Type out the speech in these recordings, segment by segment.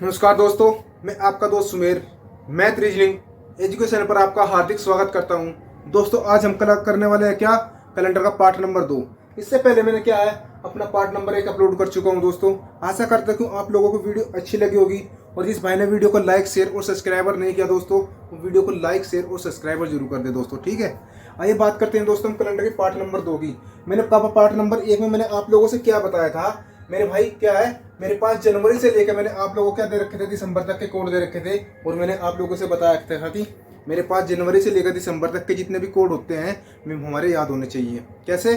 नमस्कार दोस्तों, मैं आपका दोस्त सुमेर मैथ रीजनिंग एजुकेशन पर आपका हार्दिक स्वागत करता हूं। दोस्तों आज हम कल करने वाले हैं क्या, कैलेंडर का पार्ट नंबर 2। इससे पहले मैंने क्या है अपना पार्ट नंबर 1 अपलोड कर चुका हूं। दोस्तों आशा करता हूं आप लोगों को वीडियो अच्छी लगी होगी, और जिस भाई ने वीडियो को लाइक शेयर और सब्सक्राइबर नहीं किया दोस्तों, वो वीडियो को लाइक शेयर और सब्सक्राइबर जरूर कर दे दोस्तों, ठीक है। आइए बात करते हैं दोस्तों कैलेंडर के पार्ट नंबर 2 की। मैंने पार्ट नंबर 1 में मैंने आप लोगों से क्या बताया था मेरे भाई, क्या है मेरे पास जनवरी से लेकर मैंने आप लोगों को क्या दे रखे थे, दिसंबर तक के कोड दे रखे थे। और मैंने आप लोगों से बताया था कि मेरे पास जनवरी से लेकर दिसंबर तक के जितने भी कोड होते हैं हमारे याद होने चाहिए। कैसे?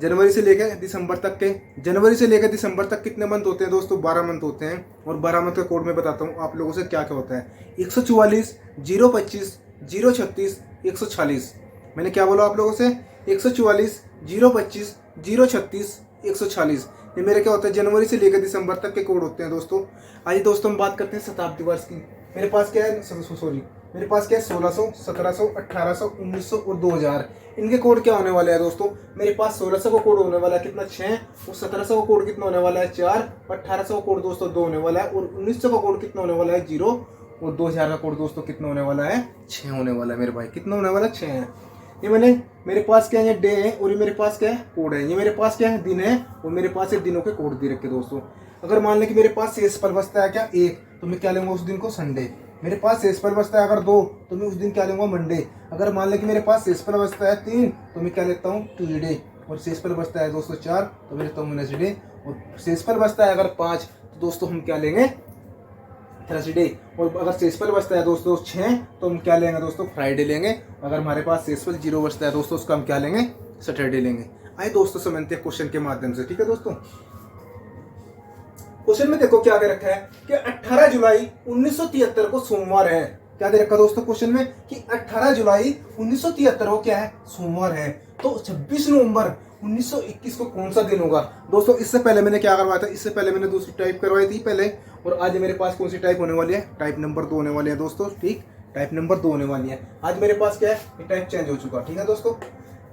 जनवरी से लेकर दिसंबर तक के, जनवरी से लेकर दिसंबर तक कितने मंथ होते हैं दोस्तों? 12 मंथ होते हैं। और 12 मंथ का कोड मैं बताता हूँ आप लोगों से क्या क्या होता है। 144, 025, 036, 146। मैंने क्या बोला आप लोगों से? 144, 025, 036, 146। ये मेरे क्या होता है जनवरी से लेकर दिसंबर तक के कोड होते हैं दोस्तों। आइए दोस्तों हम बात करते हैं शताब्दी वर्ष की। मेरे पास क्या है, मेरे पास क्या है 1600, 1700, 1800, 1900 और 2000। इनके कोड क्या होने वाले हैं दोस्तों? मेरे पास 1600 का कोड होने वाला है कितना, 6। और 1700 का कोड कितना होने वाला है, 4। 1800 का कोड दोस्तों 2 होने वाला है। और 1900 का कोड कितना होने वाला है, 0। और 2000 का कोड दोस्तों कितना होने वाला है, 6 होने वाला है। मेरे भाई कितना होने वाला है, 6 है। ये मेरे पास क्या है, ये डे है, और ये मेरे पास क्या है, कोड है। ये मेरे पास क्या है, दिन है, और मेरे पास ये दिनों के कोड दे रखे दोस्तों। अगर मान लें कि मेरे पास शेष पल बचता है क्या, 1, तो मैं क्या लूंगा उस दिन को, संडे। मेरे पास शेष पल बचता है अगर 2, तो मैं उस दिन क्या लूंगा, मंडे। अगर मान लें कि मेरे पास शेष पल बचता है 3, तो मैं क्या लेता हूँ, ट्यूजडे। और शेष पल बचता है दोस्तों 4, तो मैं लेता हूँ वेडनेसडे। और शेष पल बचता है अगर 5, तो दोस्तों हम क्या लेंगे, थर्सडे। और अगर शेषफल बचता है दोस्तों 6, तो हम क्या लेंगे दोस्तों, फ्राइडे लेंगे। अगर हमारे पास शेषफल 0 बचता है दोस्तों, उसका हम क्या लेंगे, सैटरडे लेंगे। आइए दोस्तों समझते हैं क्वेश्चन के माध्यम से, ठीक है दोस्तों। क्वेश्चन में देखो क्या दे रखा है कि 18 जुलाई 1973 को सोमवार है। क्या दे रखा दोस्तों क्वेश्चन में कि 18 जुलाई 1973 को क्या है, सोमवार है। तो 26 नवंबर 1921 को कौन सा दिन होगा दोस्तों? इससे पहले मैंने क्या करवाया था, इससे पहले मैंने दूसरी टाइप करवाई थी पहले। और आज मेरे पास कौन सी टाइप होने वाली है, टाइप नंबर 2 होने वाली है दोस्तों, ठीक। टाइप नंबर 2 होने वाली है। आज मेरे पास क्या है, ये टाइप चेंज हो चुका, ठीक है दोस्तों।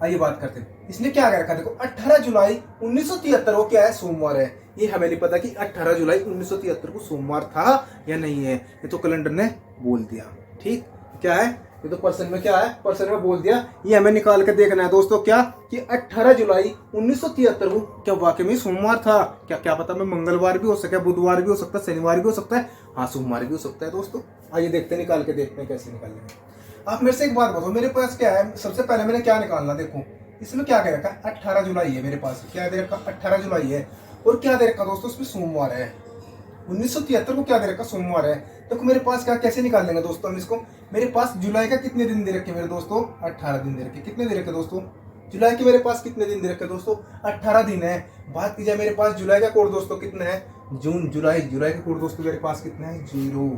आइए बात करते हैं इसने क्या कर रखा है। देखो 18 जुलाई 1973 को क्या है, सोमवार है। ये हमें नहीं पता कि 18 जुलाई 1973 को सोमवार था या नहीं है, ये तो कैलेंडर ने बोल दिया, ठीक। क्या है ये तो पर्सन में क्या है, पर्सन में बोल दिया। ये हमें निकाल के देखना है दोस्तों क्या, कि 18 जुलाई 1973 को क्या वाकई में सोमवार था क्या? क्या पता मैं मंगलवार भी हो सकता है, बुधवार भी हो सकता है, शनिवार भी हो सकता है, हाँ सोमवार भी हो सकता है दोस्तों। आइए देखते हैं, निकाल के देखते हैं कैसे निकालेंगे। आप मेरे से एक बात बताओ, मेरे पास क्या है, सबसे पहले मैंने क्या निकालना, देखो इसमें क्या कह रखा है, 18 जुलाई है मेरे पास। क्या दे रखा, 18 जुलाई है। और क्या दे रखा दोस्तों, उसमें सोमवार है। 1973 को क्या दे रखा, सोमवार है। तो मेरे पास क्या, कैसे निकाल लेंगे दोस्तों हम इसको? मेरे पास जुलाई का कितने दिन दे रखे मेरे दोस्तों, 18 दिन दे रखे। कितने दे रखे दोस्तों, जुलाई के मेरे पास कितने दिन दे रखे दोस्तों, 18 दिन है। बात की जाए मेरे पास जुलाई का कोड दोस्तों कितना है, जून, जुलाई। जुलाई का कोड दोस्तों मेरे पास कितना है, 0।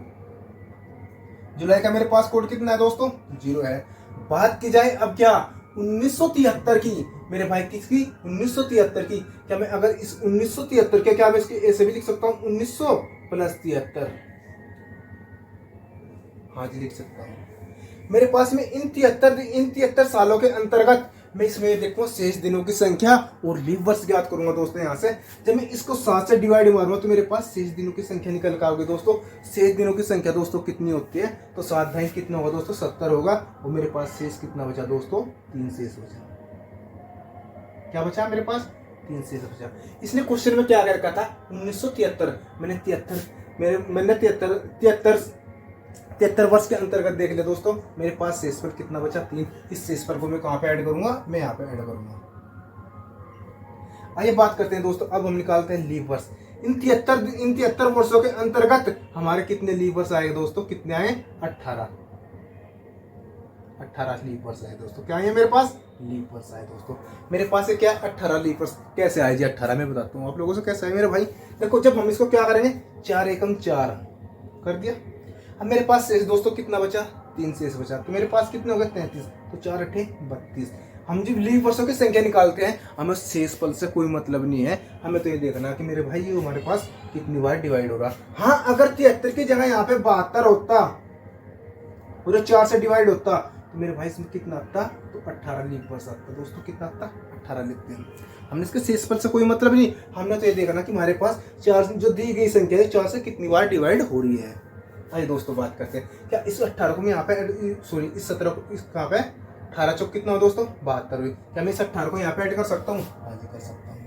जुलाई का मेरे पास कोड कितना है दोस्तों, 0 है। बात की जाए अब क्या, 1973 की मेरे भाई, किसकी, 1973 की। क्या मैं अगर इस 1973 के, क्या मैं इसके ऐसे भी लिख सकता हूँ, 1900 + 73, हाँ जी लिख सकता हूँ। मेरे पास में इन 73 सालों के अंतर्गत मैं इसमें देखूंगा शेष दिनों की संख्या और लीप वर्ष ज्ञात करूंगा दोस्तों। यहाँ से जब मैं इसको 7 से डिवाइड मारूंगा तो मेरे पास शेष दिनों की संख्या निकल कर आओगे दोस्तों। शेष दिनों की संख्या दोस्तों कितनी होती है, तो 7 भाई कितना होगा दोस्तों, 70 होगा। और मेरे पास शेष कितना बचा दोस्तों, 3 शेष बचा। क्या बचा मेरे पास, 3 शेष बचा। इसने क्वेश्चन में क्या कर रखा था, 1973। मैंने 73 वर्ष के अंतर्गत देख लिया दोस्तों। मेरे पास शेषफल कितना बचा, 3। इस शेषफल को मैं कहां पे ऐड करूंगा, मैं यहाँ पे ऐड करूंगा। आइए बात करते हैं दोस्तों, अब हम निकालते हैं लीप वर्ष। इन 73 वर्षों के अंतर्गत हमारे कितने लीप वर्ष आए दोस्तों, कितने आए, 18 लीप वर्ष आए दोस्तों। क्या है मेरे पास, लीप वर्ष आए दोस्तों। मेरे पास क्या है, 18 लीप वर्ष। कैसे आए जी 18, मैं बताता हूँ आप लोगों से कैसे आए मेरे भाई। देखो जब हम इसको क्या करेंगे, 4 एकम 4 कर दिया। अब मेरे पास शेष दोस्तों कितना बचा, 3 शेष बचा। तो मेरे पास कितने हो गए, 33। तो 4 × 8 = 32। हम जब लीप वर्षों की संख्या निकालते हैं, हमें शेष पल से कोई मतलब नहीं है। हमें तो ये देखना कि मेरे भाई ये हमारे पास कितनी बार डिवाइड हो रहा। हाँ अगर 73 की जगह यहाँ पे 72 होता, पूरे 4 से डिवाइड होता, तो मेरे भाई इसमें कितना आता, तो 18 लीप वर्ष आता। दोस्तों कितना आता, 18 लिखते हैं। हमने इसके शेषफल से कोई मतलब नहीं, हमने तो ये देखना कि हमारे पास 4 जो दी गई संख्या है 4 से कितनी बार डिवाइड हो रही है। आइए दोस्तों बात करते हैं, क्या इस 18 को मैं यहाँ पे सॉरी इस 17 को इस कहाँ पे 18 चौक कितना हो दोस्तों 72 हुई। क्या मैं इस 18 को यहाँ पे ऐड कर सकता हूँ? हाँ जी कर सकता हूँ।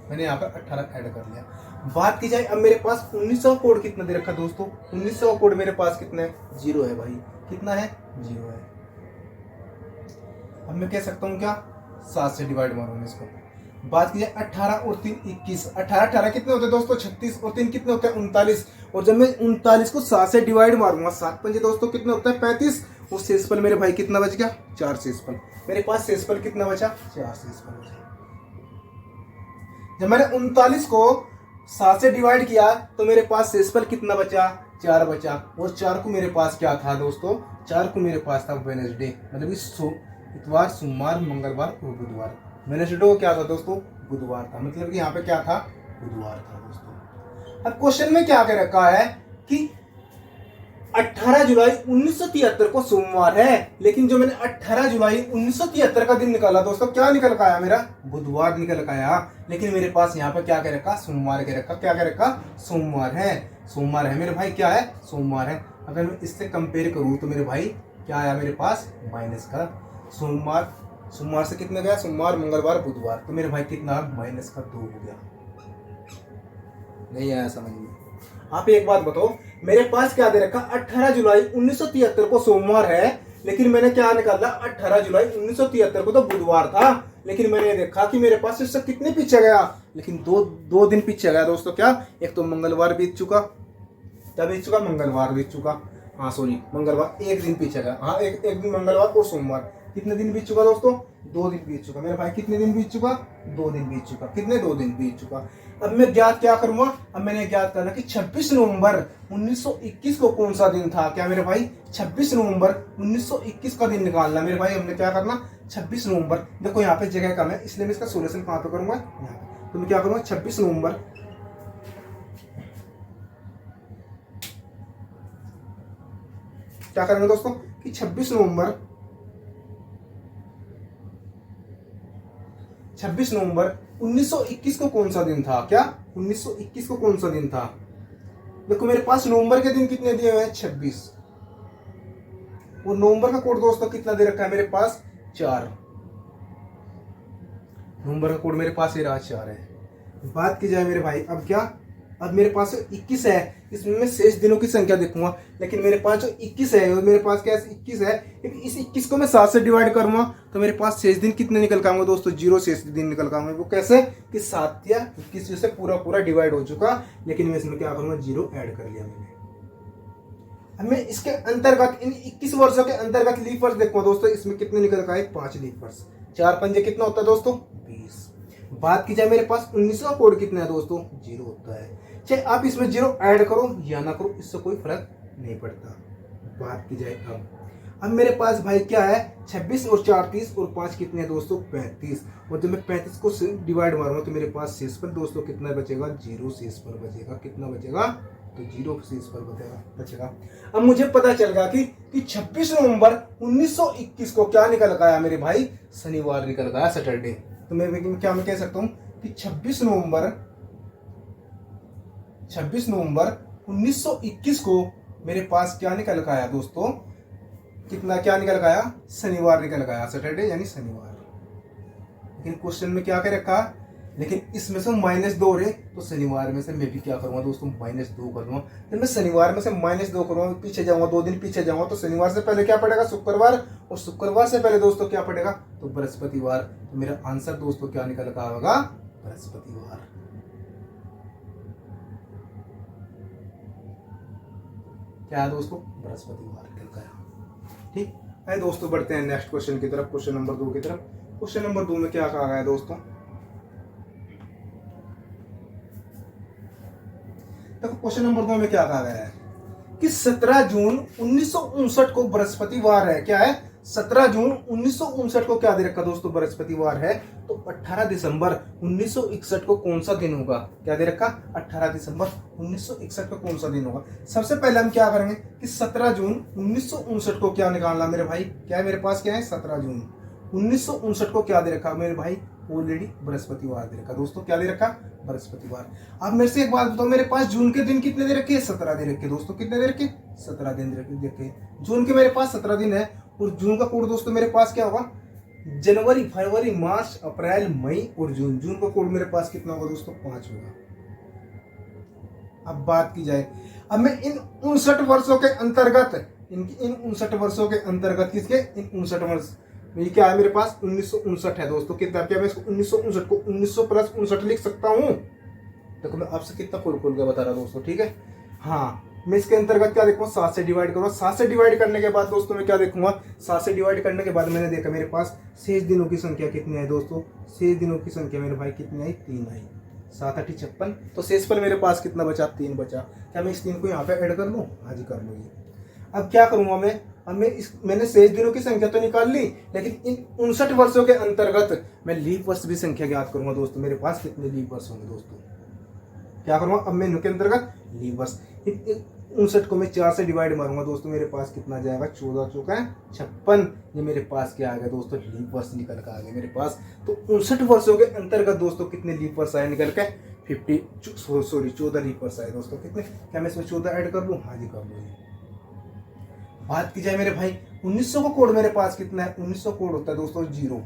मैंने यहाँ पे 18 ऐड कर लिया। बात की जाए अब मेरे पास 1900 कोड कितना दे रखा दोस्तों, 1900 कोड मेरे पास कितना है, 0 है भाई। कितना है, 0 है। अब मैं कह सकता हूँ क्या, 7 से डिवाइड मारूंगा इसको। बात की जाए 18 और 3 21, 18 कितने होते हैं दोस्तों 36 और 3 कितने होते हैं 39। और जब मैं 39 को 7 से डिवाइड मारूंगा 7 पंजे दोस्तों कितने होता है 35। और शेषफल मेरे भाई कितना बच गया, 4 शेषफल। मेरे पास शेषफल कितना बचा, 4 शेषफल बचा। जब मैंने 39 को 7 से डिवाइड किया तो मेरे पास शेषफल कितना बचा, 4 बचा। और 4 को मेरे पास क्या था दोस्तों, 4 को मेरे पास था वेडनेसडे, मतलब इतवार सोमवार मंगलवार और बुधवार। वेडनेसडे को क्या था दोस्तों, बुधवार था, मतलब कि यहाँ पे क्या था, बुधवार था दोस्तों। अब क्वेश्चन में क्या कह रखा है कि 18 जुलाई 1973 को सोमवार है, लेकिन जो मैंने 18 जुलाई 1973 का दिन निकाला दोस्तों, क्या निकल का आया मेरा, बुधवार निकल का आया। लेकिन मेरे पास यहाँ पे क्या कह रखा, सोमवार कह रखा। क्या कह रखा, सोमवार है, सोमवार है मेरे भाई, क्या है, सोमवार है। अगर मैं इससे कंपेयर करूं तो मेरे भाई क्या आया मेरे पास, माइनस का। सोमवार, सोमवार से कितना गया, सोमवार मंगलवार बुधवार, तो मेरे भाई कितना, माइनस का 2 हो गया। नहीं आया समझ में? आप एक बात बताओ, मेरे पास क्या दे रखा, 18 जुलाई 1973 को सोमवार है, लेकिन मैंने क्या निकाला, 18 जुलाई 1973 को तो बुधवार था। लेकिन मैंने देखा कि मेरे पास इससे कितने पीछे गया, लेकिन दो दिन पीछे गया दोस्तों। क्या, एक तो मंगलवार बीत चुका, क्या बीत चुका, मंगलवार बीत चुका। हाँ सॉरी मंगलवार एक दिन पीछे गया। हाँ एक दिन मंगलवार और सोमवार। कितने दिन बीत चुका दोस्तों, 2 दिन बीत चुका। मेरे भाई कितने दिन बीत चुका, 2 दिन बीत चुका। कितने, 2 दिन बीत चुका। अब मैं ज्ञात क्या करूंगा, अब मैंने ज्ञात करना कि 26 नवंबर 1921 को कौन सा दिन था। क्या मेरे भाई 26 नवंबर 1921 का दिन निकालना। मेरे भाई हमने क्या करना, 26 नवंबर। देखो यहाँ पे जगह कम है, इसलिए मैं इसका सोल्यूशन कहाँ पे करूंगा, यहाँ पे। तो मैं क्या करूंगा, 26 नवंबर क्या करेंगे दोस्तों कि 26 नवंबर 1921 को कौन सा दिन था। क्या, 1921 को कौन सा दिन था। देखो मेरे पास नवंबर के दिन कितने दिए हुए हैं, 26। और नवंबर का कोड दोस्तों कितना दे रखा है मेरे पास, 4। नवंबर का कोड मेरे पास ये रहा, 4 है। बात की जाए मेरे भाई अब क्या, अब मेरे पास 21 है, इसमें मैं शेष दिनों की संख्या देखूंगा। लेकिन मेरे पास जो 21 है, और मेरे पास क्या 21 है, इस 21 को मैं 7 से डिवाइड करूंगा तो मेरे पास शेष दिन कितने निकल पाएंगे दोस्तों, 0 शेष दिन निकल पाएंगे। वो कैसे कि 7 या 21 से पूरा डिवाइड हो चुका, लेकिन मैं इसमें क्या करूंगा, 0 ऐड कर लिया मैंने। अब मैं इसके अंतर्गत इन 21 वर्षों के अंतर्गत लीप वर्ष देखूंगा दोस्तों, इसमें कितने निकल का है, 5 लीप वर्ष। 4 पंजे कितना होता है दोस्तों, 20। बात की जाए मेरे पास 19 का कोड कितना है दोस्तों, 0 होता है। चाहे आप इसमें 0 ऐड करो या ना करो, इससे कोई फर्क नहीं पड़ता। बात की जाए अब मेरे पास भाई क्या है, 26 और 4 30 और 5 कितने हैं दोस्तों, 35। और जब मैं 35 को डिवाइड मारूंगा तो मेरे पास शेषफल दोस्तों कितना बचेगा, 0 शेषफल बचेगा। कितना बचेगा, तो 0 शेषफल बचेगा। अब मुझे पता चल गया कि 26 नवंबर 1921 को क्या निकल गया मेरे भाई, शनिवार निकल गया, सैटरडे। तो मैं कह सकता हूँ कि 26 नवंबर 1921 को मेरे पास क्या निकल का आया दोस्तों, कितना, क्या निकल का आया, शनिवार निकल का आया, सैटरडे यानी शनिवार। लेकिन क्वेश्चन में क्या कह रखा, लेकिन इसमें से -2 रहे, तो शनिवार में से मैं भी क्या करूंगा दोस्तों, -2 कर दूंगा। जब मैं शनिवार में से -2 करूंगा, पीछे जाऊंगा 2 दिन पीछे जाऊंगा, तो शनिवार से पहले क्या पड़ेगा, शुक्रवार। और शुक्रवार से पहले दोस्तों क्या पड़ेगा, तो बृहस्पतिवार। तो मेरा आंसर दोस्तों क्या निकल का होगा, बृहस्पतिवार। क्या है दोस्तों, बृहस्पतिवार निकल का आया। ठीक है दोस्तों, बढ़ते हैं नेक्स्ट क्वेश्चन की तरफ, क्वेश्चन नंबर 2 की तरफ। क्वेश्चन नंबर 2 में क्या कहा गया है दोस्तों, देखो क्वेश्चन नंबर 2 में क्या कहा गया है कि 17 जून 1959 को बृहस्पतिवार है। क्या है, 17 जून 1959 को क्या दे रखा दोस्तों, बृहस्पतिवार है। तो 18 दिसंबर 1961 को कौन सा दिन होगा, क्या दे रखा, 18 दिसंबर 1961 को कौन सा दिन होगा। सबसे पहले हम क्या करेंगे कि 17 जून 1959 को क्या निकालना मेरे भाई, क्या है मेरे पास, क्या है 17 जून 1959 को क्या दे रखा मेरे भाई, ऑलरेडी बृहस्पतिवार दे रखा दोस्तों, क्या दे रखा, बृहस्पतिवार। अब मेरे से एक बात बताओ, मेरे पास जून के दिन कितने दे रखे, 17 दे रखे दोस्तों, कितने दे रखे, 17 दिन दे रखे। जून के मेरे पास 17 दिन है, और जून का कोड दोस्तों मेरे पास क्या होगा, जनवरी, फरवरी, मार्च, अप्रैल, मई और जून। जून का कोड मेरे पास कितना होगा दोस्तों, 5 होगा। अब बात की जाए, अब मैं इन 59 वर्षों के अंतर्गत, इन 59 वर्षों के अंतर्गत, किसके, इन 59 वर्ष, ये क्या है मेरे पास 1959 है दोस्तों। कितना, क्या मैं इसको 1959 को 1900 प्लस 59 लिख सकता हूँ। देखो मैं आपसे कितना खोल खोल के बता रहा हूँ दोस्तों, ठीक है। हाँ, मैं इसके अंतर्गत क्या देखूंगा, 7 से डिवाइड करूंगा। 7 से डिवाइड करने के बाद दोस्तों मैं क्या देखूंगा, 7 से डिवाइड करने के बाद मैंने देखा मेरे पास शेष दिनों की संख्या कितनी आई दोस्तों, शेष दिनों की संख्या मेरे भाई कितनी आई, 3 आई। 7 8 56, तो शेषफल मेरे पास कितना बचा, 3 बचा। क्या मैं इस 3 को यहाँ पे ऐड कर लूँ, हाँ जी कर लूँ। अब क्या करूंगा मैं, अब मैंने शेष दिनों की संख्या तो निकाल ली, लेकिन इन 59 वर्षों के अंतर्गत मैं लीप वर्ष भी संख्या ज्ञात करूंगा दोस्तों। मेरे पास कितने लीप वर्ष होंगे दोस्तों, क्या करूंगा, अब मैं इनके अंतर्गत लीप वर्ष, 59 को मैं 4 से डिवाइड मारूंगा दोस्तों, मेरे पास कितना जाएगा, 14 चौका 56। ये मेरे पास क्या आ गया दोस्तों, लीप वर्ष निकल कर आ गया मेरे पास। तो 59 वर्षों के अंतर्गत दोस्तों कितने लीप वर्ष आए निकल के, 14 लीप वर्ष आए दोस्तों। कितने, क्या मैं इसमें 14 ऐड कर लूँ, हाँ जी कर लूँ। बात की जाए मेरे भाई 1900 का कोड मेरे पास कितना है, 1900 कोड होता है दोस्तों 0।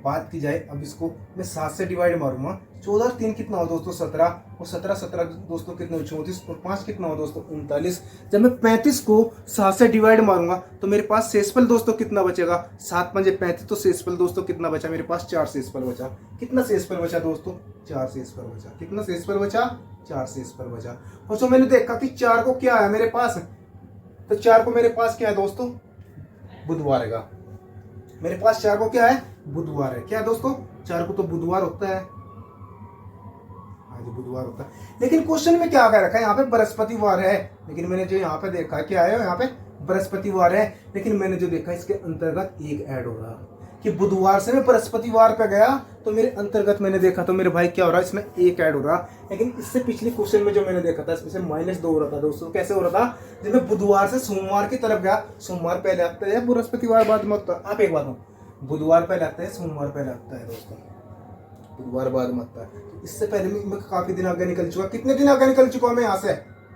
बात की जाए, अब इसको मैं 7 से डिवाइड मारूंगा, 14 और 3 कितना हो दोस्तों, 17, और 17 दोस्तों कितना हो, 34, और 5 कितना हो दोस्तों, 39। जब मैं 35 को 7 से डिवाइड मारूंगा तो मेरे पास शेषफल दोस्तों कितना बचेगा, 7 5 35, तो शेषफल दोस्तों कितना बचा मेरे पास, 4 शेषफल बचा। कितना शेषफल बचा दोस्तों, 4 शेषफल बचा। कितना शेषफल बचा, 4 शेषफल बचा। और जो मैंने देखा कि 4 को क्या है मेरे पास, तो 4 को मेरे पास क्या है दोस्तों, बुधवार है। मेरे पास 4 को क्या है, बुधवार है। क्या है दोस्तों, 4 को तो बुधवार होता है, हाँ जी बुधवार होता है। लेकिन क्वेश्चन में क्या कह रखा है, यहाँ पे बृहस्पतिवार है, लेकिन मैंने जो यहाँ पे देखा क्या है, यहाँ पे बृहस्पतिवार है, लेकिन मैंने जो देखा इसके अंतर्गत एक ऐड हो रहा कि बुधवार से मैं बृहस्पतिवार पे गया, तो मेरे अंतर्गत मैंने देखा तो मेरे भाई क्या हो रहा है, इसमें एक ऐड हो रहा। लेकिन इससे पिछले क्वेश्चन में जो मैंने देखा था इसमें से -2 हो रहा था दोस्तों। कैसे हो रहा था, जब मैं बुधवार से सोमवार की तरफ गया, सोमवार पहले आता है या बृहस्पतिवार बाद में आता है, आप एक बात हो, बुधवार पहले आता है, सोमवार पहले आता है दोस्तों, बुधवार बाद में आता है। तो इससे पहले मैं काफी दिन आगे निकल चुका। कितने दिन आगे निकल चुका मैं यहाँ से,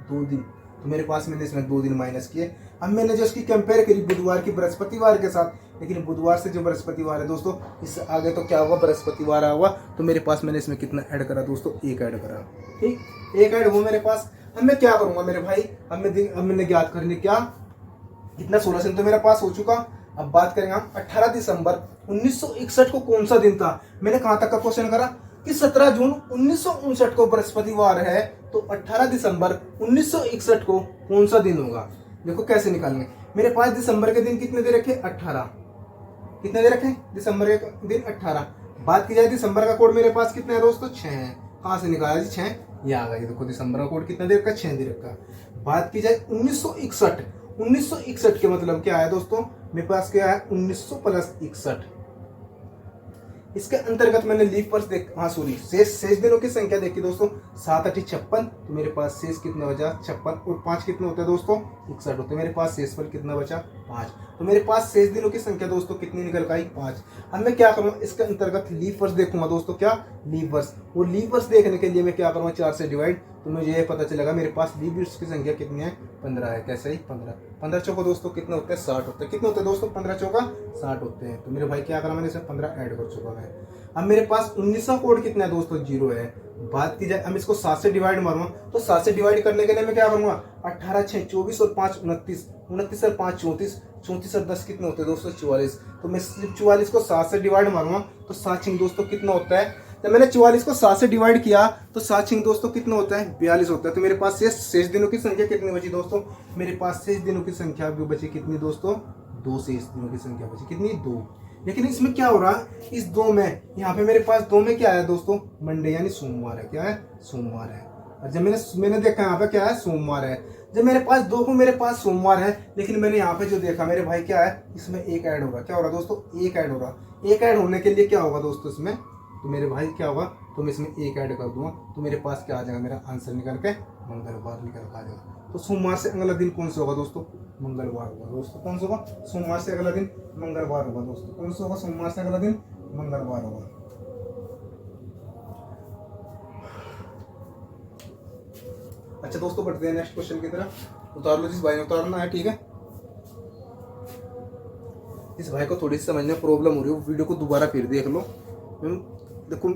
2 दिन। तो मेरे पास मैंने इसमें 2 दिन माइनस किए। अब मैंने जो इसकी कंपेयर करी बुधवार की बृहस्पतिवार के साथ, लेकिन बुधवार से जो बृहस्पतिवार है दोस्तों, इससे आगे तो क्या होगा, बृहस्पतिवार आएगा। तो मेरे पास मैंने इसमें कितना ऐड करा दोस्तों, एक ऐड करा, ठीक, एक ऐड हुआ मेरे पास। अब मैं क्या करूंगा मेरे भाई, अब मैंने ज्ञात करने क्या, कितना 16 दिन तो मेरे पास हो चुका। अब बात करेंगे हम 18 दिसंबर 1961 को कौन सा दिन था। मैंने कहां तक का क्वेश्चन करा कि 17 जून 1959 को बृहस्पतिवार है, तो 18 दिसंबर 1961 को कौन सा दिन होगा। देखो कैसे निकालेंगे, मेरे पास दिसंबर के दिन कितने दे रखे, 18, कितने दे रखे, दिसंबर के दिन 18। बात की जाए दिसंबर का कोड मेरे पास कितना है दोस्तों, 6 है। कहां से निकाला जी, 6, ये आ गया। देखो दिसंबर का कोड कितना दे रखा, 6 दे रखा। बात की जाए 1961 के मतलब क्या है दोस्तों, मेरे पास क्या है 1900 प्लस 61। इसके अंतर्गत मैंने लीप वर्ष देख, हाँ सॉरी, शेष दिनों की संख्या देखी दोस्तों, 7 8 56, तो मेरे पास शेष कितना बचा, 56, और 5 कितने होते हैं दोस्तों, 61 होते हैं। मेरे पास शेषफल कितना बचा, 5। तो मेरे पास शेष दिनों की संख्या दोस्तों कितनी निकल कर आई, 5। अब मैं क्या करूँगा, इसके अंतर्गत लीप वर्ष देखूंगा दोस्तों, क्या लीप वर्ष। वो लीप वर्ष देखने के लिए मैं क्या करूँगा, 4 से डिवाइड, तो मुझे ये पता चलेगा मेरे पास लीप वर्ष की संख्या कितनी है, 15 है। कैसे ही 15, 15 चौका दोस्तों कितने होते हैं, 60 होते हैं। कितने होते हैं दोस्तों, 15 चौका 60 होते हैं। तो मेरे भाई क्या करा मैंने, इसमें 15 ऐड कर चुका मैं। अब मेरे पास 1900 कोड कितना है दोस्तों, 0 है। बात की जाए, हम इसको 7 से डिवाइड मारूंगा, तो 7 से डिवाइड करने के लिए मैं क्या करूंगा, 18 6 24 और 5 29, 29 और 5 34, 34 और 10 कितने होते हैं दोस्तों, 44। तो मैं 44 को 7 से डिवाइड मारूंगा, तो 7 6 दोस्तों कितना होता है, जब मैंने 44 को 7 से डिवाइड किया तो 7 6 दोस्तों कितना होता है, 42 होता है। तो मेरे पास शेष दिनों की संख्या कितनी बची दोस्तों, मेरे पास शेष दिनों की संख्या भी बची कितनी दोस्तों, 2 शेष दिनों की संख्या बची कितनी, 2। लेकिन इसमें क्या हो रहा है, इस 2 में, यहाँ पे मेरे पास 2 में क्या है दोस्तों, मंडे यानी सोमवार है। क्या है, सोमवार है। और जब मैंने देखा यहाँ पे क्या है, सोमवार है। जब मेरे पास देखो मेरे पास सोमवार है, लेकिन मैंने यहाँ पे जो देखा मेरे भाई क्या है, इसमें एक ऐड होगा। क्या हो रहा दोस्तों, एक ऐड हो रहा। एक ऐड होने के लिए क्या होगा दोस्तों इसमें, तो मेरे भाई क्या होगा, तो मैं इसमें एक ऐड कर दूंगा तो मेरे पास क्या आ जाएगा, मेरा आंसर निकल के मंगलवार निकल के आ जाएगा। तो सोमवार से अगला दिन कौन सा होगा दोस्तों, मंगलवार होगा दोस्तों। कौन सा होगा, सोमवार से अगला दिन मंगलवार होगा दोस्तों। कौन सा होगा, सोमवार से अगला दिन मंगलवार होगा। अच्छा दोस्तों, बढ़ते हैं नेक्स्ट क्वेश्चन की तरफ। उतार लो, जिस भाई ने उतारना है, ठीक है। इस भाई को थोड़ी सी समझने में प्रॉब्लम हो रही है, वीडियो को दोबारा फिर देख लो। देखो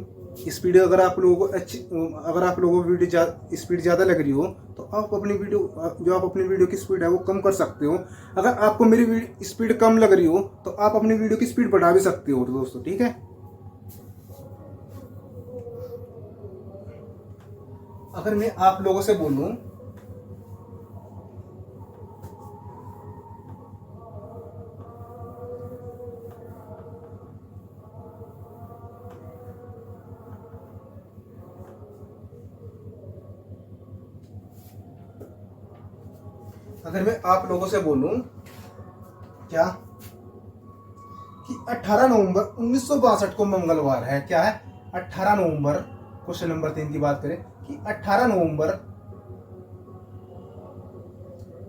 स्पीड अगर आप लोगों को अच्छी, अगर आप लोगों को वीडियो स्पीड ज़्यादा लग रही हो तो आप अपनी वीडियो, जो आप अपनी वीडियो की स्पीड है वो कम कर सकते हो। अगर आपको मेरी स्पीड कम लग रही हो तो आप अपनी वीडियो की स्पीड बढ़ा भी सकते हो दोस्तों, ठीक है। अगर मैं आप लोगों से बोलूं, अगर मैं आप लोगों से बोलूं क्या कि 18 नवंबर 1962 को मंगलवार है, क्या है 18 नवंबर, क्वेश्चन नंबर 3 की बात करें कि 18 नवंबर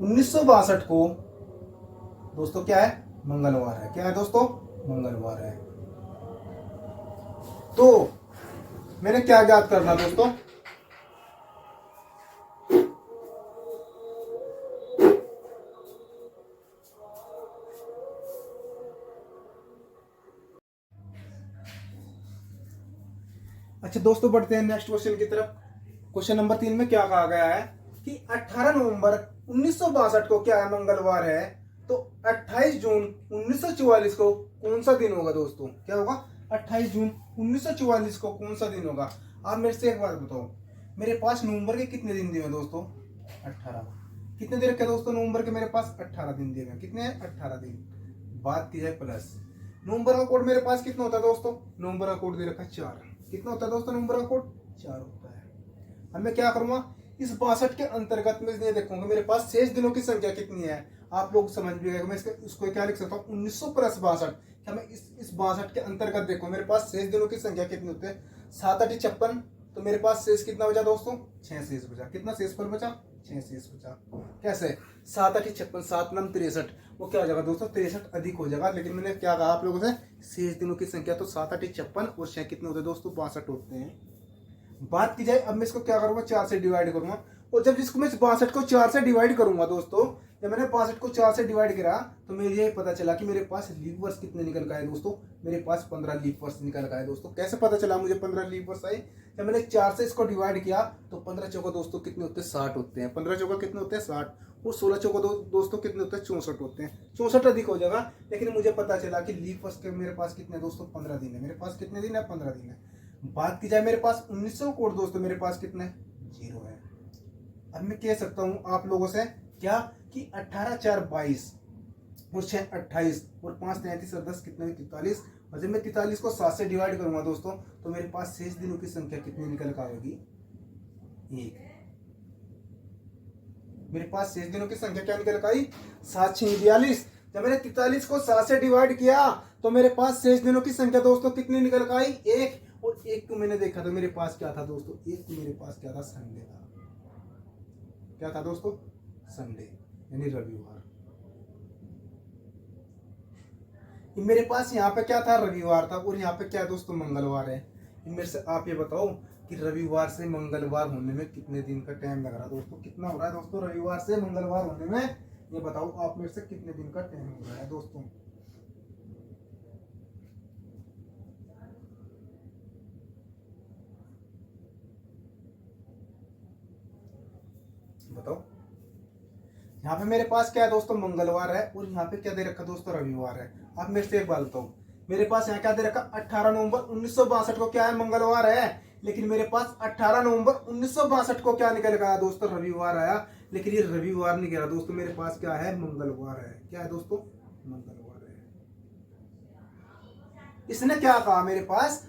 1962 को दोस्तों क्या है, मंगलवार है। क्या है दोस्तों, मंगलवार है। तो मैंने क्या याद करना दोस्तों, अच्छा दोस्तों, बढ़ते हैं नेक्स्ट क्वेश्चन की तरफ। क्वेश्चन नंबर 3 में क्या कहा गया है कि 18 नवंबर 1962 को क्या है, मंगलवार है। तो 28 जून 1944 को कौन सा दिन होगा दोस्तों, क्या होगा, 28 जून 1944 को कौन सा दिन होगा। आप मेरे से एक बात बताओ, मेरे पास नवंबर के कितने दिन दिए हैं दोस्तों, 18। कितने दिन रखे दोस्तों नवंबर के, मेरे पास 18 दिन दिए हैं। कितने हैं, 18 दिन। बात की जाए प्लस नवंबर का कोड मेरे पास कितना होता है दोस्तों, नवंबर का कोड दे रखा है 4। कितना होता है दोस्तों नवंबर का कोड, 4 होता है। अब मैं क्या करूंगा, इस 62 के अंतर्गत में ये देखूंगा मेरे पास शेष दिनों की संख्या कितनी है। आप लोग समझ भी गए, मैं इसको क्या लिख सकता हूँ, 1900 प्लस 62। क्या मैं इस 62 के अंतर्गत देखूँ मेरे पास शेष दिनों की संख्या कितनी होती है, 7 8 56। तो मेरे पास शेष कितना बचा दोस्तों, 6 शेष बचा। कितना शेष पर बचा, 6 शेष बचा। कैसे, 7 8 56, 7 9 63, वो क्या हो जाएगा दोस्तों, 63 अधिक हो जाएगा। लेकिन मैंने क्या कहा आप लोगों से, शेष दिनों की संख्या तो 7 8 56 और 6 कितने होते हैं दोस्तों, 62 होते हैं। बात की जाए, अब मैं इसको क्या करूंगा, 4 से डिवाइड करूंगा। और जब जिसको मैं 62 को 4 से डिवाइड करूंगा दोस्तों, जब मैंने 62 को 4 से डिवाइड करा तो मुझे ये पता चला कि मेरे पास लीप वर्ष कितने निकल का है दोस्तों, मेरे पास 15 लीप वर्ष निकल का है दोस्तों। कैसे पता चला मुझे 15 लीप वर्ष आए, जब मैंने 4 से इसको डिवाइड किया तो 15 चौका दोस्तों कितने होते हैं, 60 होते हैं। 15 चौका कितने होते हैं, 60। और 16 चौका दोस्तों कितने होते हैं, 64 होते हैं। 64 अधिक हो जाएगा। लेकिन मुझे पता चला कि लीप वर्ष के मेरे पास कितने दोस्तों, 15 दिन है। मेरे पास कितने दिन है, 15 दिन है। बात की जाए मेरे पास 1900 कोड दोस्तों, मेरे पास कितने, 0 है। अब मैं कह सकता हूं आप लोगों से क्या कि 18 4 22 और 6 28 और 5 33 और 10 कितने, 43। और जब मैं 43 को 7 से डिवाइड करूंगा दोस्तों तो मेरे पास शेष दिनों की संख्या कितनी निकल कर आएगी, 1। मेरे पास शेष दिनों की संख्या क्या निकल कर आई, 7 6 42। जब मैंने 43 को 7 से डिवाइड किया तो मेरे पास शेष दिनों की संख्या दोस्तों कितनी निकल कर आई, 1। और 1 को मैंने देखा तो मेरे पास क्या था दोस्तों, 1 को मेरे पास क्या था, संडे था। क्या था दोस्तों, संडे यानी रविवार। मेरे पास यहाँ पे क्या था, रविवार था। और यहाँ पे क्या दोस्तों, मंगलवार है। इनमें से आप ये बताओ कि रविवार से मंगलवार होने में कितने दिन का टाइम लग रहा है दोस्तों, कितना हो रहा है दोस्तों, रविवार से मंगलवार होने में ये बताओ आप मेरे से कितने दिन का टाइम हो रहा है दोस्तों। बताओ, यहाँ पे मेरे पास क्या है दोस्तों, मंगलवार है। और यहाँ पे क्या दे रखा दोस्तों, रविवार है। अब मेरे से एक बात बताओ, मेरे पास यहाँ क्या दे रखा, 18 नवंबर 1962 को क्या है, मंगलवार है। लेकिन मेरे पास 18 नवंबर 1962 को क्या निकल गया दोस्तों, रविवार आया। लेकिन ये रविवार नहीं गया दोस्तों, मेरे पास क्या है, मंगलवार है। क्या है दोस्तों, मंगलवार है। इसने क्या कहा मेरे पास,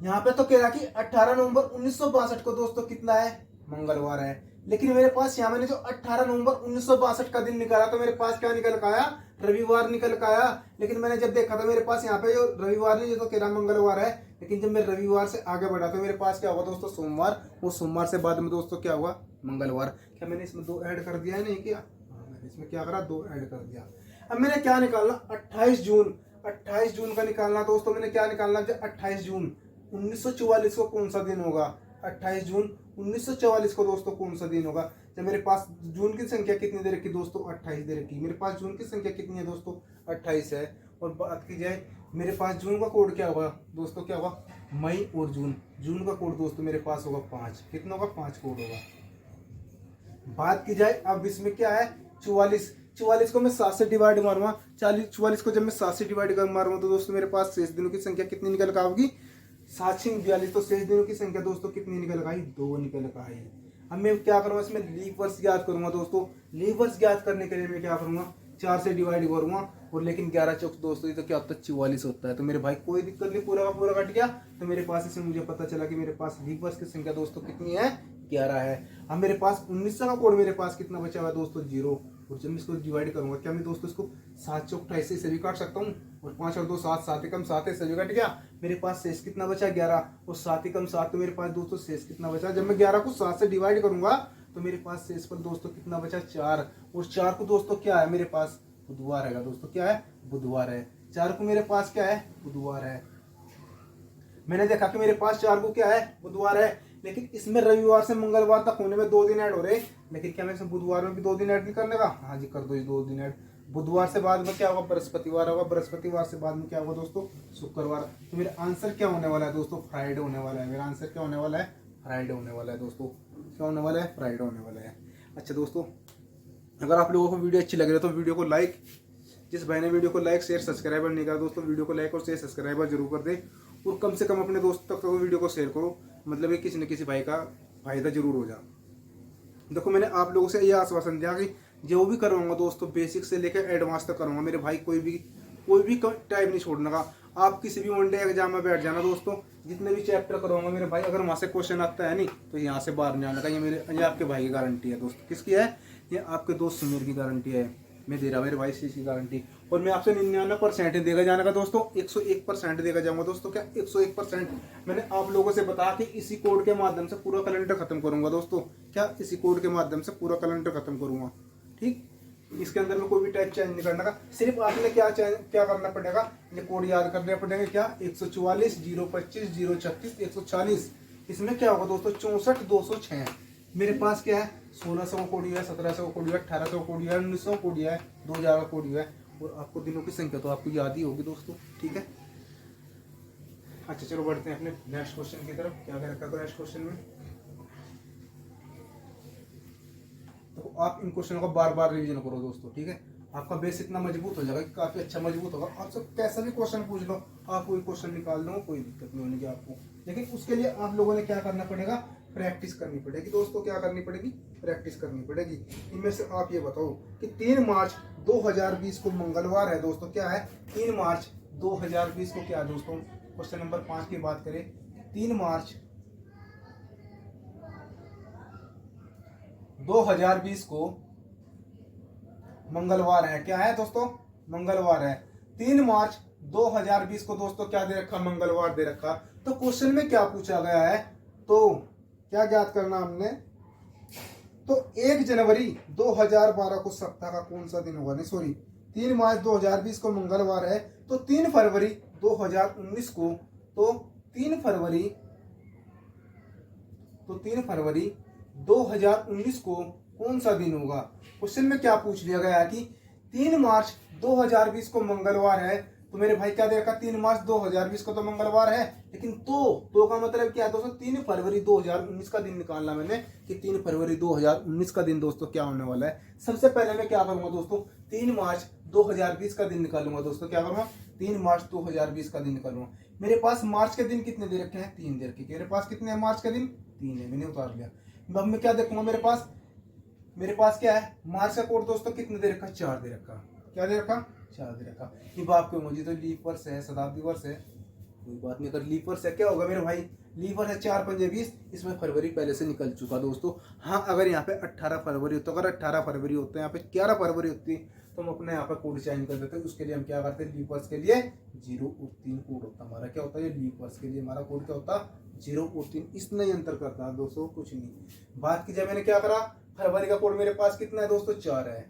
यहाँ पे तो कह रहा कि 18 नवंबर 1962 को दोस्तों कितना है, मंगलवार है। लेकिन मेरे पास यहाँ मैंने जो 18 नवंबर 1962 का दिन निकाला तो मेरे पास क्या निकल का आया, रविवार निकल का आया। लेकिन मैंने जब देखा था मेरे पास यहाँ पे जो रविवार नहीं, ये तो कह रहा मंगलवार है, लेकिन जब मैं रविवार से आगे बढ़ा तो मेरे पास क्या हुआ दोस्तों, सोमवार। वो सोमवार से बाद में दोस्तों क्या हुआ, मंगलवार। क्या मैंने इसमें 2 ऐड कर दिया है, नहीं किया? हाँ, मैंने इसमें क्या करा, 2 ऐड कर दिया। अब मैंने क्या निकालना, 28 जून, 28 जून का निकालना दोस्तों। मैंने क्या निकालना, जो 28 जून 1944 को कौन सा दिन होगा, 28 जून 1944 को दोस्तों कौन सा दिन होगा। जब मेरे पास जून की संख्या कितनी दे रखी दोस्तों, 28 दे रखी। मेरे पास जून की संख्या कितनी है दोस्तों, 28 है। और बात की जाए मेरे पास जून का कोड क्या होगा दोस्तों, क्या होगा, मई और जून। जून का कोड दोस्तों मेरे पास होगा 5। कितना होगा, 5 कोड होगा। बात की जाए अब इसमें क्या है, 44। 44 को मैं 7 से डिवाइड मारूंगा, 44 को जब मैं 7 से डिवाइड कर मारूंगा तो दोस्तों मेरे पास शेष दिनों की संख्या कितनी निकल कर आएगी, 742। तो शेष दिनों की संख्या दोस्तों कितनी निकल कर आई, 2 निकल कर आई। अब मैं क्या करूंगा, इसमें लीप वर्ष ज्ञात करूंगा दोस्तों। लीप वर्ष ज्ञात करने के लिए मैं क्या करूंगा, 4 से डिवाइड करूंगा। और लेकिन 11 चौक दोस्तों ये तो क्या होता है, 44 होता है। तो मेरे भाई कोई दिक्कत नहीं, पूरा का पूरा कट गया। तो मेरे पास इसमें मुझे पता चला कि मेरे पास लीप वर्ष की संख्या दोस्तों कितनी है, 11 है। अब मेरे पास 1900 का कोड मेरे पास कितना बचा हुआ दोस्तों, 0। और जब मैं इसको डिवाइड करूंगा, क्या मैं दोस्तों इसको 7 चौक 28 से भी काट सकता हूँ। और 5 और 2 7, 7 एकम 7 है, सभी कट गया। मेरे पास शेष कितना बचा, 11। और 7 एकम 7 तो मेरे पास दोस्तों शेष कितना बचा, जब मैं 11 को 7 से डिवाइड करूंगा तो मेरे पास शेष पर दोस्तों कितना बचा, 4। और 4 को दोस्तों क्या है मेरे पास, बुधवार है दोस्तों। क्या है, बुधवार है। 4 को मेरे पास क्या है, बुधवार है। मैंने देखा कि मेरे पास 4 को क्या है, बुधवार है। लेकिन इसमें रविवार से मंगलवार तक होने में 2 दिन ऐड हो रहे। लेकिन क्या मैं इसमें बुधवार में भी 2 दिन ऐड नहीं करने का, हाँ जी कर दो, 2 दिन ऐड। बुधवार से बाद में क्या होगा, बृहस्पतिवार होगा। बृहस्पतिवार से बाद में क्या होगा दोस्तों, शुक्रवार। तो मेरा आंसर क्या होने वाला है दोस्तों, फ्राइडे होने वाला है। मेरा आंसर क्या होने वाला है, फ्राइडे होने वाला है दोस्तों। क्या होने वाला है, फ्राइडे होने वाला है। अच्छा दोस्तों, अगर आप लोगों को वीडियो अच्छी लग रही है तो वीडियो को लाइक, जिस भाई ने वीडियो को लाइक शेयर सब्सक्राइबर नहीं करा दोस्तों, वीडियो को लाइक और शेयर सब्सक्राइबर जरूर कर दे। और कम से कम अपने दोस्तों तक तो वीडियो को शेयर करो, मतलब कि किसी न किसी भाई का फायदा जरूर हो जाए। देखो मैंने आप लोगों से ये आश्वासन दिया कि जो भी करवाऊंगा दोस्तों, बेसिक से लेकर एडवांस तक करूंगा मेरे भाई। कोई भी टाइम नहीं छोड़ने का। आप किसी भी वनडे एग्जाम में बैठ जाना दोस्तों, जितने भी चैप्टर करवाऊंगा मेरे भाई, अगर वहां से क्वेश्चन आता है नहीं तो यहाँ से बाहर नहीं आने का। ये आपके भाई की गारंटी है दोस्तों। किसकी है, ये आपके दोस्त सुमीर की गारंटी है। मैं दे रहा मेरे भाई से इसकी गारंटी। और मैं आपसे 99% देगा जाने का दोस्तों, 101% देगा जाऊंगा दोस्तों। क्या 101%? मैंने आप लोगों से बताया कि इसी कोड के माध्यम से पूरा कैलेंडर खत्म करूंगा दोस्तों। क्या इसी कोड के माध्यम से पूरा कैलेंडर खत्म करूंगा, ठीक। इसके अंदर में कोई भी टाइप चेंज नहीं करना का। सिर्फ आपने क्या करना पड़ेगा, ये कोड याद करने पड़ेंगे। क्या 144 025 036 140। इसमें क्या होगा दोस्तों, 64 206। मेरे पास क्या है, 1600 का कोड है, 1700 का कोड है, 1800 का कोड है, 1900 का कोड है, 2000 का कोड है। और आपको दिनों की संख्या तो आपको याद ही होगी दोस्तों, ठीक है। अच्छा चलो बढ़ते हैं अपने नेक्स्ट क्वेश्चन की तरफ। क्या क्या रखा था नेक्स्ट क्वेश्चन में, तो आप इन क्वेश्चनों का बार बार रिवीजन करो दोस्तों, ठीक है। आपका बेस इतना मजबूत हो जाएगा कि काफी अच्छा मजबूत होगा। आपसे कैसा भी क्वेश्चन पूछ लो, आप कोई क्वेश्चन निकाल दो, कोई दिक्कत नहीं होगी आपको। लेकिन उसके लिए आप लोगों ने क्या करना पड़ेगा, प्रैक्टिस करनी पड़ेगी दोस्तों। क्या करनी पड़ेगी, प्रैक्टिस करनी पड़ेगी। इनमें से आप ये बताओ कि 3 मार्च 2020 को मंगलवार है दोस्तों। क्या है, 3 मार्च 2020 को क्या है दोस्तों। क्वेश्चन नंबर 5 की बात करें, 3 मार्च 2020 को मंगलवार है। क्या है दोस्तों, मंगलवार है। 3 मार्च 2020 को दोस्तों क्या दे रखा, मंगलवार दे रखा। तो क्वेश्चन में क्या पूछा गया है, तो क्या ज्ञात करना हमने, तो 1 जनवरी 2012 को सप्ताह का कौन सा दिन होगा, नहीं सॉरी 3 मार्च 2020 को मंगलवार है, तो 3 फरवरी 2019 को, तो 3 फरवरी 2019 को कौन सा दिन होगा। क्वेश्चन में क्या पूछ लिया गया है कि 3 मार्च 2020 को मंगलवार है। तो मेरे भाई क्या दे रखा, 3 मार्च 2020 को तो मंगलवार है, लेकिन तो का मतलब क्या है दोस्तों, 3 फरवरी 2019 का दिन निकालना मैंने कि 3 फरवरी 2019 का दिन दोस्तों क्या होने वाला है। सबसे पहले मैं क्या करूंगा दोस्तों, 3 मार्च 2020 का दिन निकालूंगा दोस्तों। क्या करूंगा, 3 मार्च 2020 का दिन निकालूंगा। मेरे पास मार्च के दिन कितने दे रखे हैं, 3 दे रखे। मेरे पास कितने हैं मार्च के दिन, 3 है, मैंने उतार लिया। अब मैं क्या देखूंगा, मेरे पास क्या है, मार्च का कोड दोस्तों कितने दे रखा, 4 दे रखा। क्या दे रखा, 4 दे रखा। ये बाप को मुझे तो लीप वर्ष है, शताब्दी वर्ष है, कोई बात नहीं। अगर लीप वर्ष है क्या होगा मेरे भाई, लीप वर्ष है 4 पंजे 20, इसमें फरवरी पहले से निकल चुका दोस्तों। हाँ, अगर यहाँ पे 18 फरवरी होता, अगर 18 फरवरी होता है, यहाँ पे 11 फरवरी होती, तो हम अपने यहाँ पे कोड चेंज कर देते हैं। उसके लिए हम क्या करते हैं, लीप वर्ष के लिए 0 और 3 कोड होता हमारा। क्या होता है, ये लीप वर्ष के लिए हमारा कोड क्या होता है, 0 और 3। इतना ही अंतर करता है दोस्तों, कुछ नहीं। बात की जाए मैंने क्या करा, फरवरी का कोड मेरे पास कितना है दोस्तों, 4 है।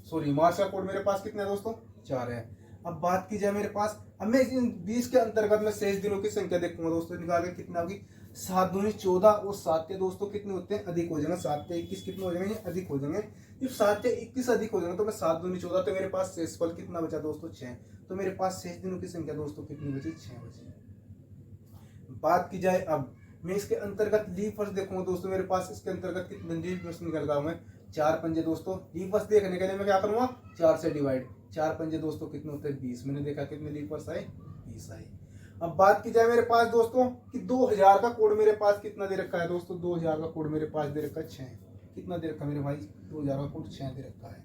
सॉरी, मार्च का कोड मेरे पास कितना है दोस्तों, 4 है। अब बात की जाए मेरे पास, अब मैं इन 20 के अंतर्गत में शेष दिनों की संख्या देखूंगा दोस्तों, निकाल के कितना होगी, 7 दूनी 14 और 7 के दोस्तों कितने होते हैं, अधिक हो जाएंगे। 7 से 21 कितने हो जाएंगे, ये अधिक हो जाएंगे। जब 7 से 21 अधिक हो जाएंगे तो मैं 7 दूनी 14, तो मेरे पास शेषफल कितना बचा दोस्तों, 6। तो मेरे पास शेष दिनों की संख्या दोस्तों कितनी बची, 6 बची। बात की जाए अब मैं इसके अंतर्गत लीप वर्ष देखूंगा दोस्तों, मेरे पास इसके अंतर्गत कितने लीप वर्ष निकल रहा हूं मैं, 4 पंजे दोस्तों। लीप वर्ष देखने के लिए मैं क्या करूंगा, 4 से डिवाइड, 4 पंजे दोस्तों कितने होते हैं, 20। मैंने देखा कितने लीप वर्ष आए, 20 आए। अब बात की जाए मेरे पास दोस्तों कि 2000 का कोड मेरे पास कितना दे रखा है दोस्तों, 2000 का कोड मेरे पास दे रखा है 6। कितना दे रखा है मेरे भाई, 2000 का कोड 6 दे रखा है।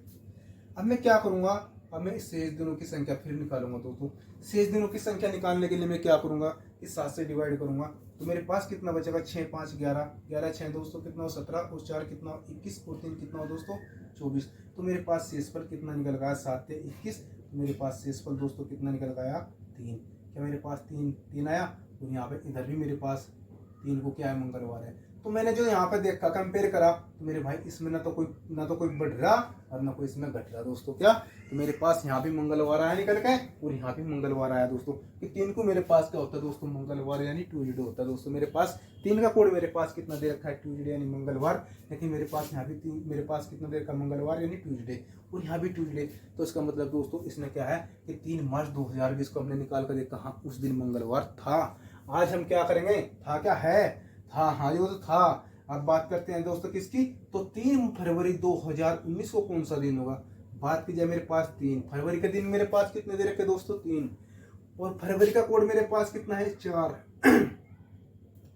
अब मैं क्या करूंगा, अब मैं इस शेष दिनों की संख्या फिर निकालूंगा दोस्तों। शेष दिनों की संख्या निकालने के लिए मैं क्या करूंगा, इस 7 से डिवाइड करूंगा, तो मेरे पास कितना बचेगा, 6 5 11, 11 6 दोस्तों कितना हो, 17 और 4 कितना हो, 21 और 3 कितना हो दोस्तों, 24। तो मेरे पास शेषफल कितना निकल गया, 7 से 21। तो मेरे पास शेषफल दोस्तों कितना निकल गया, 3। क्या मेरे पास 3 आया, और यहाँ पे इधर भी मेरे पास 3 को क्या है, मंगलवार है। तो मैंने जो यहाँ पे देखा, कंपेयर करा, तो मेरे भाई इसमें ना तो कोई बढ़ रहा और ना कोई इसमें घट रहा दोस्तों। क्या, तो मेरे पास यहाँ भी मंगलवार आया निकल के, और यहाँ भी मंगलवार आया दोस्तों। कि 3 को मेरे पास क्या होता है दोस्तों, मंगलवार यानी ट्यूजडे होता है दोस्तों। मेरे पास 3 का कोड मेरे पास कितना दे रखा है, ट्यूजडे यानी मंगलवार। लेकिन मेरे पास यहाँ भी मेरे पास कितना दे रखा है, मंगलवार यानी ट्यूजडे, और यहाँ भी ट्यूजडे। तो इसका मतलब दोस्तों इसने क्या है कि 3 मार्च 2020 को हमने निकाल कर देखा, हाँ उस दिन मंगलवार था। आज हम क्या करेंगे, था क्या है, था, हाँ ये तो था। अब बात करते हैं दोस्तों किसकी, तो 3 फरवरी 2019 को कौन सा दिन होगा। बात की जाए मेरे पास 3 फरवरी के दिन मेरे पास कितने दे रखे दोस्तों, 3, और फरवरी का कोड मेरे पास कितना है, 4।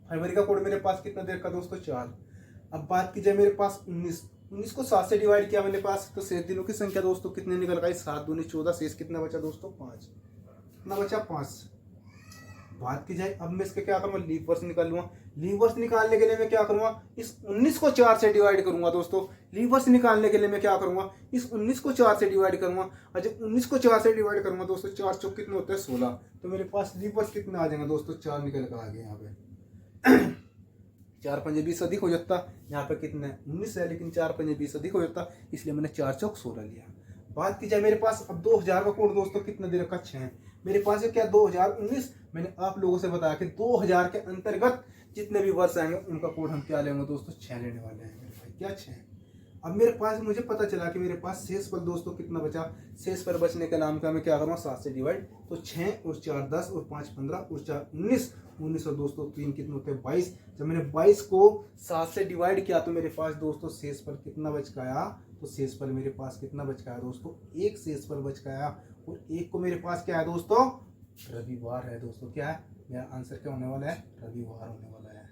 फरवरी का कोड मेरे पास कितना दे रखा दोस्तों, 4। अब बात की जाए मेरे पास 19 को 7 से डिवाइड किया मेरे पास, तो शेष दिनों की संख्या दोस्तों कितने निकल गई, 7 दूनी 14, शेष कितना बचा दोस्तों, 5। कितना बचा, 5। बात की जाए अब मैं इसके क्या करूंगा, लीप वर्ष निकाल लूंगा। लीप वर्ष निकालने के लिए मैं क्या करूंगा, इस 19 को 4 से डिवाइड करूंगा दोस्तों। लीप वर्ष निकालने के लिए मैं क्या करूंगा, इस 19 को 4 से डिवाइड करूंगा, और जब 19 को 4 से डिवाइड करूंगा दोस्तों, 4 चौक कितने होते हैं, 16। तो मेरे पास लीप वर्ष कितना आ जाएगा दोस्तों, 4 निकल कर आ गया यहाँ पे। 4 पंजे 20 अधिक हो जाता, यहाँ पे कितना है, 19 है, लेकिन 4 पंजे 20 अधिक हो जाता, इसलिए मैंने 4 चौक 16 लिया। बात की जाए मेरे पास अब 2000 का कोड दोस्तों कितना दे रखा, 6। मेरे पास है क्या, 2019। मैंने आप लोगों से बताया कि 2000 के अंतर्गत जितने भी वर्ष आएंगे उनका कोड हम क्या लेंगे दोस्तों, 6 लेने वाले हैं मेरे भाई, क्या 6। अब मेरे पास मुझे पता चला कि मेरे पास शेषफल दोस्तों कितना बचा। शेषफल बचने के नाम का मैं क्या करूँगा, 7 से डिवाइड, तो 6 और 4 10 और 5 15 और 4 19 और दोस्तों 3 कितने होते हैं, 22। जब मैंने 22 को 7 से डिवाइड किया तो मेरे पास दोस्तों शेषफल कितना बच गया, तो शेषफल मेरे पास कितना बच गया दोस्तों, 1 शेषफल बच गया। और 1 को मेरे पास क्या है दोस्तों, रविवार है दोस्तों। क्या है मेरा आंसर, क्या होने वाला है, रविवार होने वाला है,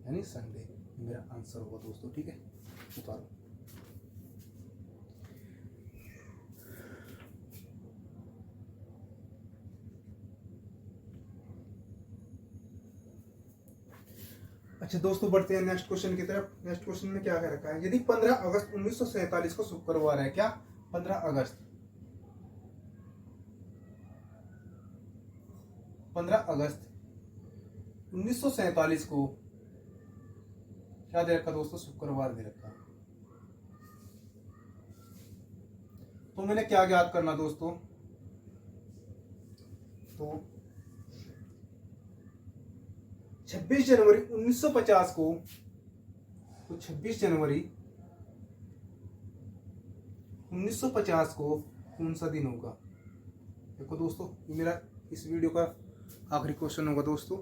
यानी संडे मेरा आंसर होगा दोस्तों। ठीक है, उतारो। अच्छा दोस्तों, बढ़ते हैं नेक्स्ट क्वेश्चन की तरफ। नेक्स्ट क्वेश्चन में क्या कह रखा है, यदि 15 अगस्त 1947 को शुक्रवार है, क्या 15 अगस्त 1947 को क्या दे रखा दोस्तों, शुक्रवार दे रखा। तो मैंने क्या याद करना दोस्तों, तो 26 जनवरी 1950 को, तो 26 जनवरी 1950 को कौन सा दिन होगा। देखो दोस्तों, ये मेरा इस वीडियो का आखिरी क्वेश्चन होगा दोस्तों।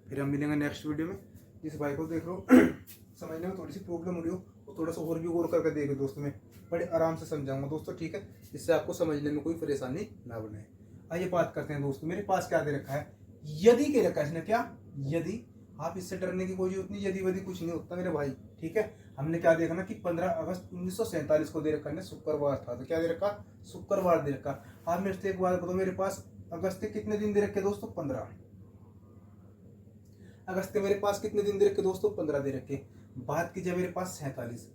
फिर हम मिलेंगे नेक्स्ट वीडियो में। जिस भाई को देख रहे हो समझने में थोड़ी सी प्रॉब्लम हो रही हो, तो थोड़ा सा और भी गौर करके देखो दोस्तों, मैं बड़े आराम से समझाऊंगा दोस्तों। ठीक है, जिससे आपको समझने में कोई परेशानी ना बने। आइए बात करते हैं दोस्तों, मेरे पास क्या दे रखा है, यदि के रखा है इसने, क्या यदि। आप इससे डरने की कोई जरूरत नहीं, यदि वदि कुछ नहीं होता मेरे भाई। ठीक है, हमने क्या देखा ना कि 15 अगस्त 1947 को दे रखा है, शुक्रवार था। तो क्या दे रखा, शुक्रवार दे रखा। आप मेरे से एक बात बताओ, मेरे पास अगस्त के कितने दिन दे रखे दोस्तों, 15। अगस्त के मेरे पास कितने दिन दे रखे दोस्तों, 15 दे रखे। बात की जाए मेरे पास 47,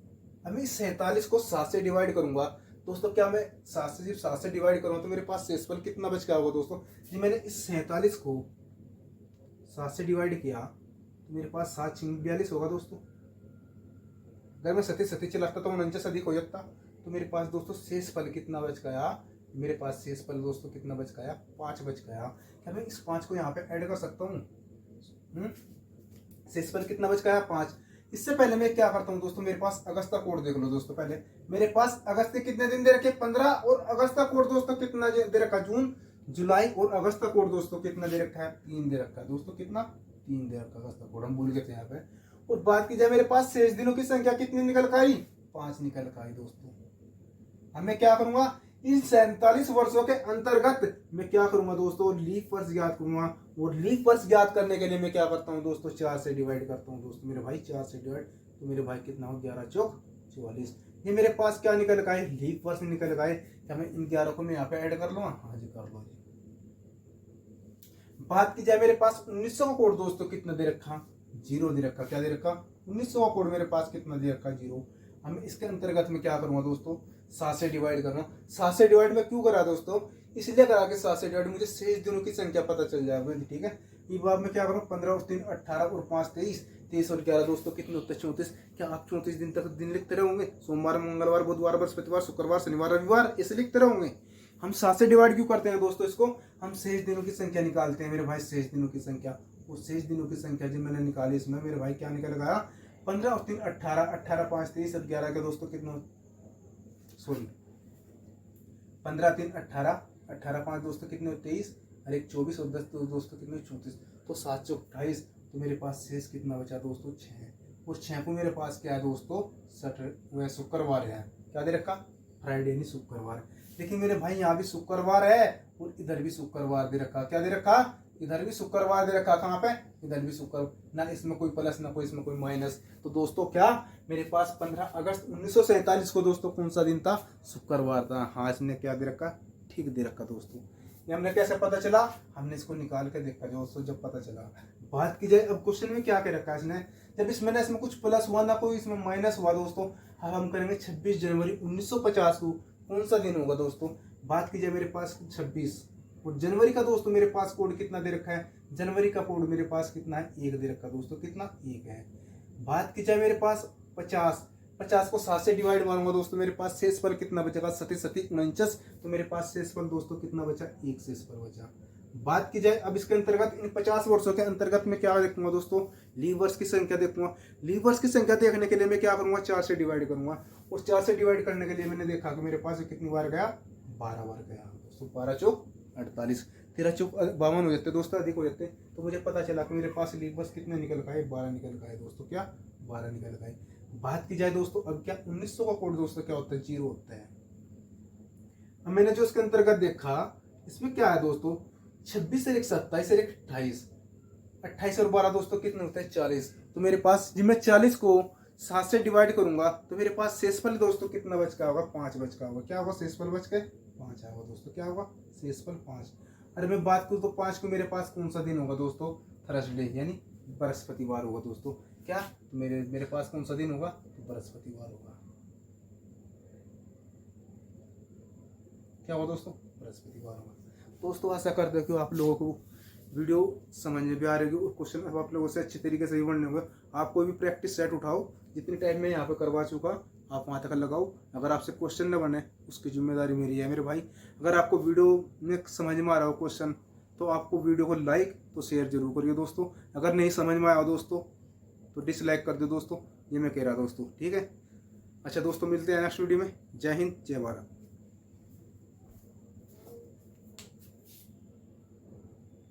अब मैं इस 47 को 7 से डिवाइड करूंगा दोस्तों। क्या मैं 7 से सिर्फ 7 से डिवाइड करूँ तो मेरे पास शेषफल कितना बच गया होगा दोस्तों। जी मैंने इस 47 को 7 से डिवाइड किया तो मेरे पास 7 × 42 होगा दोस्तों। अगर मैं सती सती चलाता तो 49 अधिक हो जाता। तो मेरे पास दोस्तों शेषफल कितना बच गया, मेरे पास शेषफल दोस्तों कितना बच गया, 5 बच गया। क्या मैं इस 5 को यहाँ पे ऐड कर सकता हूँ। शेषफल कितना बच गया, 5। इससे पहले मैं क्या करता हूँ दोस्तों, मेरे पास अगस्त का कोड देख लो दोस्तों। पहले मेरे पास अगस्त के कितने दिन दे रखे, 15, और अगस्त का कोड दोस्तों कितना दे रखा, जून, जुलाई, और अगस्त का कोड दोस्तों कितना दे रखा है, 3 दे रखा है दोस्तों। कितना, 3 दे रखा अगस्त का कोड, हम भूल गए थे यहाँ पे। और बात की जाए मेरे पास शेष दिनों की संख्या कितनी निकल कर आई, 5 निकल कर आई दोस्तों। अब मैं क्या करूंगा, इन 47 वर्षों के अंतर्गत मैं क्या करूंगा दोस्तों, लीप वर्ष ज्ञात करूंगा। और लीप वर्ष ज्ञात करने के लिए मैं क्या करता हूं दोस्तों, 4 से डिवाइड करता हूं दोस्तों। मेरे भाई 4 से डिवाइड, तो मेरे भाई कितना हो, 11 चौक 44। ये मेरे पास क्या निकल गए, लीप वर्ष निकल गए। क्या मैं इन 11 को मैं यहाँ पे ऐड कर लूंगा, हाँ जी कर लो जी। बात की जाए मेरे पास 1900 का कोड दोस्तों कितना दे रखा, 0 दे रखा। क्या दे रखा, 1900 का कोड मेरे पास कितना दे रखा, 0। हम इसके अंतर्गत में क्या करूंगा दोस्तों, 7 से डिवाइड करना। 7 से डिवाइड में क्यों करा दोस्तों, इसलिए करा के 7 से डिवाइड मुझे शेष दिनों की संख्या पता चल जाएगा। ठीक है, ये बात मैं क्या करूँ, 15 और 3 18 और 5 23, 23 और 11 दोस्तों कितने होते हैं, 34। क्या आप 34 दिन तक दिन लिखते रहोगे, सोमवार, मंगलवार, बुधवार, बृहस्पतिवार, शुक्रवार, शनिवार, रविवार, ऐसे लिखते रहोगे। हम 7 से डिवाइड क्यों करते हैं दोस्तों, इसको हम शेष दिनों की संख्या निकालते हैं मेरे भाई, शेष दिनों की संख्या। उस शेष दिनों की संख्या जब मैंने निकाली, इसमें मेरे भाई क्या निकल गया, 15 और 3 18, 18 5 23 और 11 के दोस्तों कितना, सॉरी 15 3 18, 18 5 दोस्तों कितने, 23, और 1 24 और 10 दोस्तों कितने, 34। तो 7 से 28। तो मेरे पास शेष कितना बचा दोस्तों, 6। और 6 को मेरे पास क्या है दोस्तों, शुक्रवार है। क्या दे रखा, फ्राइडे नहीं शुक्रवार। लेकिन मेरे भाई यहाँ भी शुक्रवार है और इधर भी शुक्रवार दे रखा। क्या दे रखा, इधर भी शुक्रवार दे रखा। कहाँ पे, इधर भी शुक्र, ना इसमें कोई प्लस ना कोई इसमें कोई माइनस। तो दोस्तों क्या मेरे पास 15 अगस्त 1947 को दोस्तों कौन सा दिन था, शुक्रवार था। हाँ इसने क्या दे रखा, ठीक दे रखा दोस्तों। ये हमने कैसे पता चला, हमने इसको निकाल के देखा दोस्तों, जब पता चला। बात की जाए अब क्वेश्चन में क्या क्या रखा है इसने, जब इसमें कुछ प्लस हुआ ना कोई इसमें माइनस हुआ दोस्तों। अब हम करेंगे 26 जनवरी 1950 को कौन सा दिन होगा दोस्तों। बात की जाए मेरे पास 26 और जनवरी का दोस्तों मेरे पास कोड कितना दे रखा है, जनवरी का कोड मेरे पास कितना है, 1 दे रखा दोस्तों। कितना, 1 है। बात की जाए मेरे पास 50, 50 को 7 से डिवाइड मारूंगा दोस्तों, मेरे पास शेषफल कितना बचेगा, 37 37 49। तो मेरे पास शेषफल दोस्तों कितना बचा, 1 शेषफल बचा। बात की जाए अब इसके अंतर्गत, इन 50 वर्षों के अंतर्गत में क्या देखूंगा दोस्तों, लीव वर्ष की संख्या देखूंगा। लीव वर्ष की संख्या देखने के लिए मैं क्या करूंगा, 4 से डिवाइड करूंगा। और 4 से डिवाइड करने के लिए मैंने देखा कि मेरे पास कितनी बार गया, 12 बार गया दोस्तों। 12 चौक 48, 13 चौक 52 हो जाते दोस्तों, अधिक हो जाते। तो मुझे पता चला कि मेरे पास लीव वर्ष कितने निकल गए, 12 निकल गए दोस्तों। क्या, 12 निकल गए। बात की जाए दोस्तों अब क्या 1900 का कोड दोस्तों क्या होता है, 0 होता है। अब मैंने जो इसके अंतर्गत देखा, इसमें क्या है दोस्तों, 26 से 1 27 से 1 28, 28 और 12 दोस्तों कितने होते हैं, 40। तो मेरे पास जब मैं 40 को 7 से डिवाइड करूंगा तो मेरे पास शेषफल दोस्तों कितना बच का होगा, 5 बच का होगा। क्या होगा, शेषफल बच के 5 आएगा दोस्तों। क्या होगा, शेषफल 5। अरे मैं बात करूँ तो 5 को मेरे पास कौन सा दिन होगा दोस्तों, थर्सडे यानी बृहस्पतिवार होगा दोस्तों। क्या, तो मेरे पास कौन सा दिन होगा, तो बृहस्पतिवार होगा। क्या होगा दोस्तों, बृहस्पतिवार होगा। दोस्तों आशा करते हैं कि आप लोगों को वीडियो समझ में भी आ रही होगी और क्वेश्चन अब आप लोगों से अच्छे तरीके से भी बनने होंगे। आपको भी प्रैक्टिस सेट उठाओ, जितनी टाइम मैं यहाँ पे करवा चुका आप वहाँ तक लगाओ। अगर आपसे क्वेश्चन न बने उसकी जिम्मेदारी मेरी है मेरे भाई। अगर आपको वीडियो में समझ में आ रहा हो क्वेश्चन, तो आपको वीडियो को लाइक तो शेयर जरूर करिए दोस्तों। अगर नहीं समझ में आया दोस्तों तो डिसलाइक कर दो दोस्तों, ये मैं कह रहा दोस्तों। ठीक है, अच्छा दोस्तों मिलते हैं नेक्स्ट वीडियो में। जय हिंद, जय भारत।